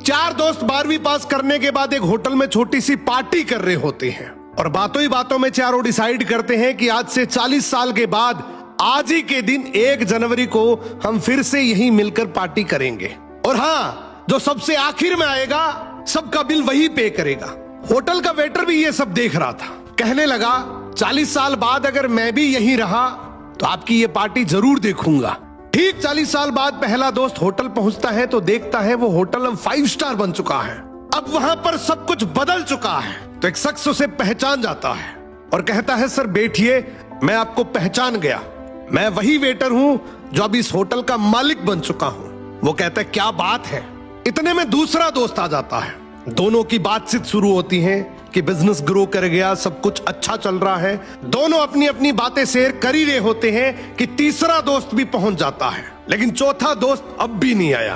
चार दोस्त 12वीं पास करने के बाद एक होटल में छोटी सी पार्टी कर रहे होते हैं और बातों ही बातों में चारों डिसाइड करते हैं कि आज से 40 साल के बाद आज ही के दिन 1 जनवरी को हम फिर से यहीं मिलकर पार्टी करेंगे। और हाँ, जो सबसे आखिर में आएगा सबका बिल वही पे करेगा। होटल का वेटर भी ये सब देख रहा था। कहने लगा 40 साल बाद अगर मैं भी यहीं रहा तो आपकी ये पार्टी जरूर देखूंगा। ठीक 40 साल बाद पहला दोस्त होटल पहुंचता है तो देखता है वो होटल अब 5 स्टार बन चुका है। अब वहां पर सब कुछ बदल चुका है। तो एक शख्स उसे पहचान जाता है और कहता है सर बैठिए, मैं आपको पहचान गया, मैं वही वेटर हूं जो अब इस होटल का मालिक बन चुका हूं। वो कहता है क्या बात है। इतने में दूसरा दोस्त आ जाता है। दोनों की बातचीत शुरू होती है कि बिजनेस ग्रो कर गया, सब कुछ अच्छा चल रहा है। दोनों अपनी अपनी बातें शेयर कर ही रहे होते हैं कि तीसरा दोस्त भी पहुंच जाता है, लेकिन चौथा दोस्त अब भी नहीं आया।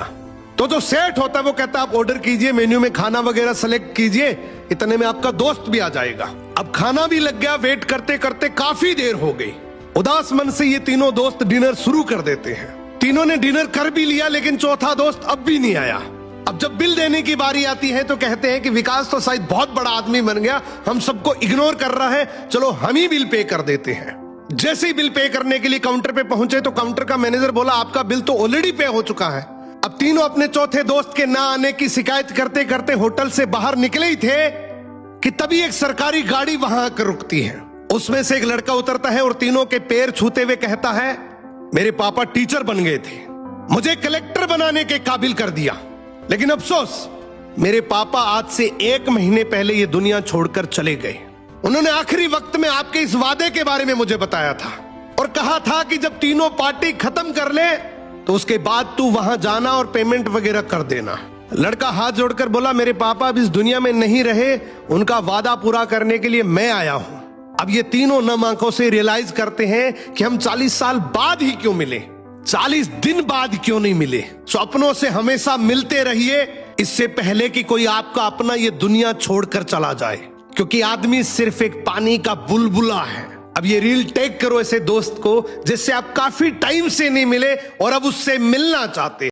तो जो सेठ होता है वो कहता है आप ऑर्डर कीजिए, मेन्यू में खाना वगैरह सेलेक्ट कीजिए, इतने में आपका दोस्त भी आ जाएगा। अब खाना भी लग गया। वेट करते करते काफी देर हो गई। उदास मन से ये तीनों दोस्त डिनर शुरू कर देते हैं। तीनों ने डिनर कर भी लिया, लेकिन चौथा दोस्त अब भी नहीं आया। अब जब बिल देने की बारी आती है तो कहते हैं कि विकास तो शायद बहुत बड़ा आदमी बन गया, हम सबको इग्नोर कर रहा है, चलो हम ही बिल पे कर देते हैं। जैसे ही बिल पे करने के लिए काउंटर पे पहुंचे तो काउंटर का मैनेजर बोला आपका बिल तो ऑलरेडी पे हो चुका है। अब तीनों अपने चौथे दोस्त के ना आने की शिकायत करते करते होटल से बाहर निकले ही थे कि तभी एक सरकारी गाड़ी वहां आकर रुकती है। उसमें से एक लड़का उतरता है और तीनों के पैर छूते हुए कहता है मेरे पापा टीचर बन गए थे, मुझे कलेक्टर बनाने के काबिल कर दिया, लेकिन अफसोस मेरे पापा आज से 1 महीने पहले ये दुनिया छोड़कर चले गए। उन्होंने आखिरी वक्त में आपके इस वादे के बारे में मुझे बताया था और कहा था कि जब तीनों पार्टी खत्म कर ले तो उसके बाद तू वहां जाना और पेमेंट वगैरह कर देना। लड़का हाथ जोड़कर बोला मेरे पापा अब इस दुनिया में नहीं रहे, उनका वादा पूरा करने के लिए मैं आया हूं। अब ये तीनों नम आंखों से रियलाइज करते हैं कि हम 40 साल बाद ही क्यों मिले, 40 दिन बाद क्यों नहीं मिले। स्वप्नों से हमेशा मिलते रहिए, इससे पहले कि कोई आपका अपना ये दुनिया छोड़कर चला जाए, क्योंकि आदमी सिर्फ एक पानी का बुलबुला है। अब ये रील टेक करो ऐसे दोस्त को जिससे आप काफी टाइम से नहीं मिले और अब उससे मिलना चाहते।